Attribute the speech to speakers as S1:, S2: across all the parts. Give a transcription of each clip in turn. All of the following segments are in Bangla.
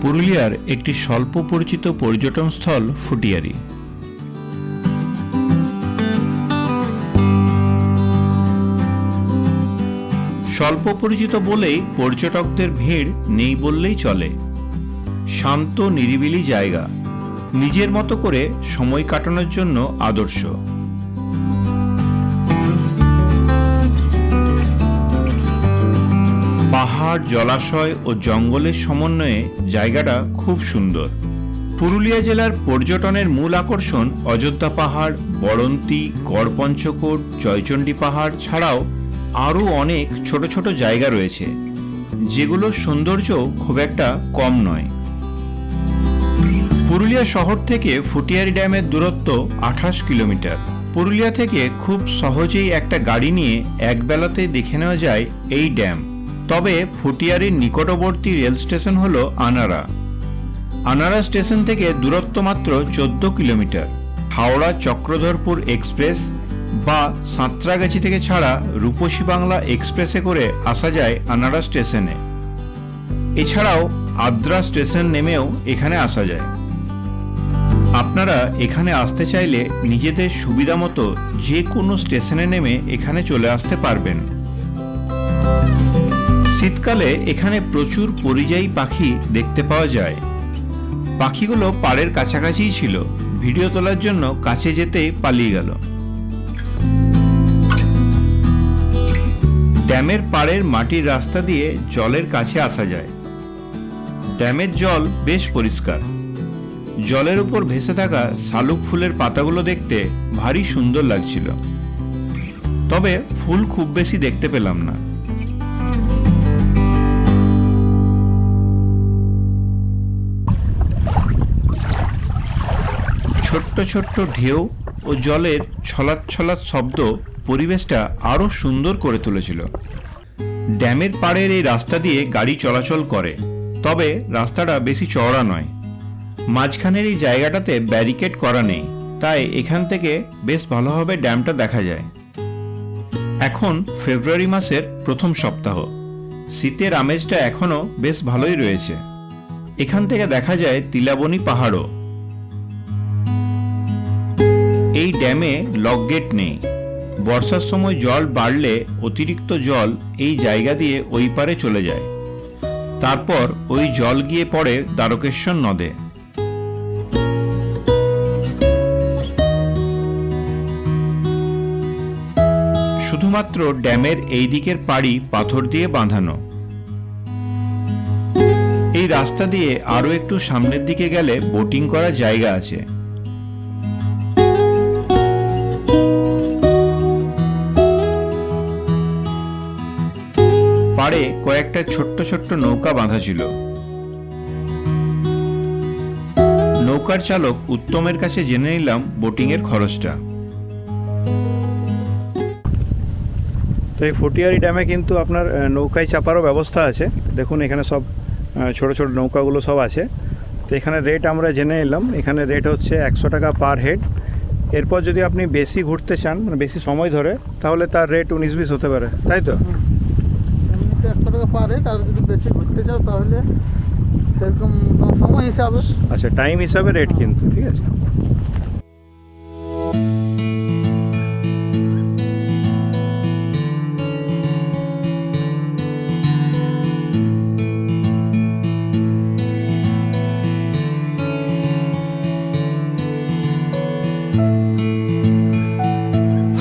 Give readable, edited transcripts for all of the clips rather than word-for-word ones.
S1: পুরুলিয়ার একটি স্বল্প পরিচিত পর্যটন স্থল ফুটিয়ারি। স্বল্প পরিচিত বলেই পর্যটকদের ভিড় নেই বললেই চলে। শান্ত নিরিবিলি জায়গা, নিজের মতো করে সময় কাটানোর জন্য আদর্শ। পাহাড়, জলাশয় ও জঙ্গলের সমন্বয়ে জায়গাটা খুব সুন্দর। পুরুলিয়া জেলার পর্যটনের মূল আকর্ষণ অযোধ্যা পাহাড়, বড়ন্তি, গড়পঞ্চকোট, জয়চণ্ডী পাহাড় ছাড়াও আরও অনেক ছোট ছোট জায়গা রয়েছে, যেগুলোর সৌন্দর্য খুব একটা কম নয়। পুরুলিয়া শহর থেকে ফুটিয়ারি ড্যামের দূরত্ব 28 কিলোমিটার। পুরুলিয়া থেকে খুব সহজেই একটা গাড়ি নিয়ে একবেলাতে দেখে নেওয়া যায় এই ড্যাম। তবে ফুটিয়ারির নিকটবর্তী রেল স্টেশন হল আনাড়া। আনাড়া স্টেশন থেকে দূরত্ব মাত্র 14 কিলোমিটার। হাওড়া চক্রধরপুর এক্সপ্রেস বা সাঁতরাগাছি থেকে ছাড়া রূপসী বাংলা এক্সপ্রেসে করে আসা যায় আনাড়া স্টেশনে। এছাড়াও আদ্রা স্টেশন নেমেও এখানে আসা যায়। আপনারা এখানে আসতে চাইলে নিজেদের সুবিধা মতো যে কোনো স্টেশনে নেমে এখানে চলে আসতে পারবেন। শীতকালে এখানে প্রচুর পরিযায়ী পাখি দেখতে পাওয়া যায়। পাখিগুলো পাড়ের কাছাকাছিই ছিল, ভিডিও তোলার জন্য কাছে যেতেই পালিয়ে গেল। ড্যামের পাড়ের মাটির রাস্তা দিয়ে জলের কাছে আসা যায়। ড্যামের জল বেশ পরিষ্কার। জলের উপর ভেসে থাকা শালুক ফুলের পাতাগুলো দেখতে ভারী সুন্দর লাগছিল, তবে ফুল খুব বেশি দেখতে পেলাম না। ছোট্ট ছোট্ট ঢেউ ও জলের ছলাৎ ছলাৎ শব্দ পরিবেশটা আরও সুন্দর করে তুলেছিল। ড্যামের পাড়ের এই রাস্তা দিয়ে গাড়ি চলাচল করে, তবে রাস্তাটা বেশি চওড়া নয়। মাঝখানের এই জায়গাটাতে ব্যারিকেড করা নেই, তাই এখান থেকে বেশ ভালোভাবে ড্যামটা দেখা যায়। এখন ফেব্রুয়ারি মাসের প্রথম সপ্তাহ, শীতের আমেজটা এখনও বেশ ভালোই রয়েছে। এখান থেকে দেখা যায় তিলাবনী পাহাড়ও। এই ড্যামে লক গেট নেই। বর্ষার সময় জল বাড়লে অতিরিক্ত জল এই জায়গা দিয়ে ওই পারে চলে যায়, তারপর ওই জল গিয়ে পড়ে দ্বারকেশ্বর নদে। শুধুমাত্র ড্যামের এই দিকের পাড়ি পাথর দিয়ে বাঁধানো। এই রাস্তা দিয়ে আরো একটু সামনের দিকে গেলে বোটিং করার জায়গা আছে। পাড়ে কয়েকটা ছোট্ট ছোট্ট নৌকা বাঁধা ছিল। নৌকার চালক উত্তমের কাছে জেনে নিলাম বোটিং এর খরচটা। তো এই ফুটিয়ারি ড্যামে কিন্তু আপনার নৌকায় চাপারও ব্যবস্থা আছে। দেখুন এখানে সব ছোট ছোট নৌকাগুলো সব আছে। তো এখানে রেট আমরা জেনে নিলাম। এখানে রেট হচ্ছে 100 টাকা পার হেড। এরপর যদি আপনি বেশি ঘুরতে চান, মানে বেশি সময় ধরে, তাহলে তার রেট 19-20 হতে পারে, তাই তো?
S2: 100 টাকা পার হেড। আর যদি বেশি ঘুরতে চাও তাহলে সেরকম সময় হিসাবে,
S1: আচ্ছা টাইম হিসাবে রেট কিন্তু, ঠিক আছে।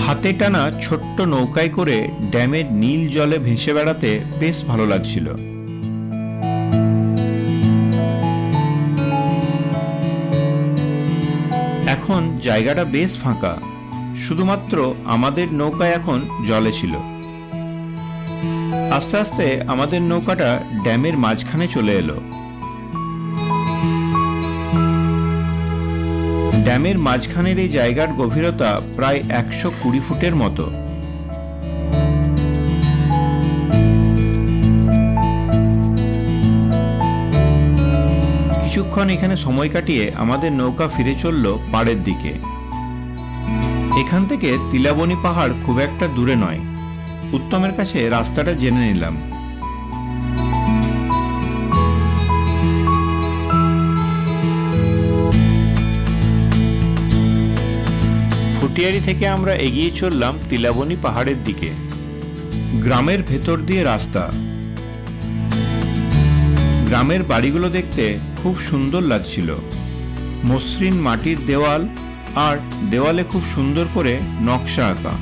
S1: হাতে টানা ছোট্ট নৌকায় করে ড্যামের নীল জলে ভেসে বেড়াতে বেশ ভালো লাগছিল। এখন জায়গাটা বেশ ফাঁকা, শুধুমাত্র আমাদের নৌকা এখন জলে ছিল। আস্তে আস্তে আমাদের নৌকাটা ড্যামের মাঝখানে চলে এলো। ড্যামের মাঝখানের এই জায়গার গভীরতা প্রায় 120 ফুটের মতো। কিছুক্ষণ এখানে সময় কাটিয়ে আমাদের নৌকা ফিরে চলল পাড়ের দিকে। এখান থেকে তিলাবনী পাহাড় খুব একটা দূরে নয়। উত্তমের কাছে রাস্তাটা জেনে নিলাম। ফুটিয়ারি থেকে আমরা এগিয়ে চললাম তিলাবনী পাহাড়ের দিকে। গ্রামের ভেতর দিয়ে রাস্তা। গ্রামের বাড়িগুলো দেখতে খুব সুন্দর লাগছিল। মসৃণ মাটির দেওয়াল আর দেওয়ালে খুব সুন্দর করে নকশা আঁকা।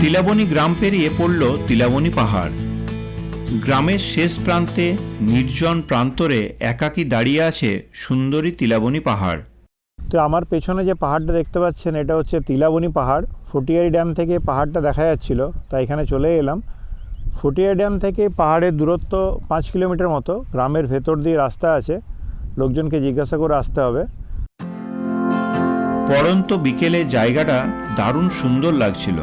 S1: তিলাবনী গ্রাম পেরিয়ে পড়ল তিলাবনী পাহাড়। গ্রামের শেষ প্রান্তে নির্জন প্রান্তরে একাকী দাঁড়িয়ে আছে সুন্দরী তিলাবনী পাহাড়। তো আমার পেছনে যে পাহাড়টা দেখতে পাচ্ছেন এটা হচ্ছে তিলাবনী পাহাড়। ফুটিয়ারি ড্যাম থেকে পাহাড়টা দেখা যাচ্ছিল, তাই এখানে চলে এলাম। ফুটিয়ারি ড্যাম থেকে পাহাড়ের দূরত্ব 5 কিলোমিটার মতো। গ্রামের ভেতর দিয়ে রাস্তা আছে, লোকজনকে জিজ্ঞাসা করে আসতে হবে। পড়ন্ত বিকেলে জায়গাটা দারুণ সুন্দর লাগছিল।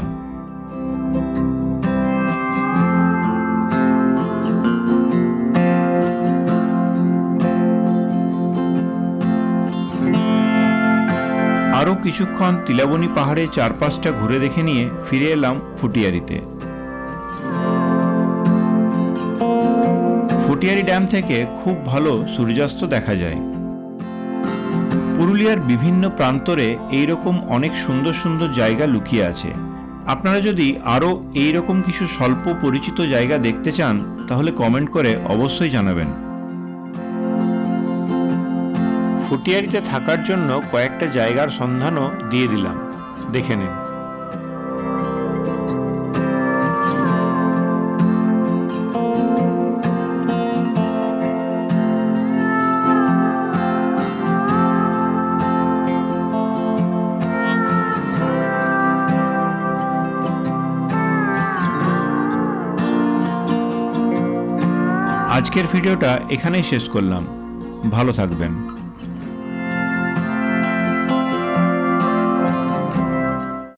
S1: আরও কিছুক্ষণ তিলাবনী পাহাড়ের চারপাশটা ঘুরে দেখে নিয়ে ফিরে এলাম ফুটিয়ারিতে। ফুটিয়ারি ড্যাম থেকে খুব ভালো সূর্যাস্ত দেখা যায়। পুরুলিয়ার বিভিন্ন প্রান্তরে এইরকম অনেক সুন্দর সুন্দর জায়গা লুকিয়ে আছে। আপনারা যদি আরও এইরকম কিছু স্বল্প পরিচিত জায়গা দেখতে চান তাহলে কমেন্ট করে অবশ্যই জানাবেন। ফুটিয়ারিতে থাকার জন্য কয়েকটা জায়গার সন্ধানও দিয়ে দিলাম, দেখে নিন। আজকের ভিডিওটা এখানেই শেষ করলাম। ভালো থাকবেন।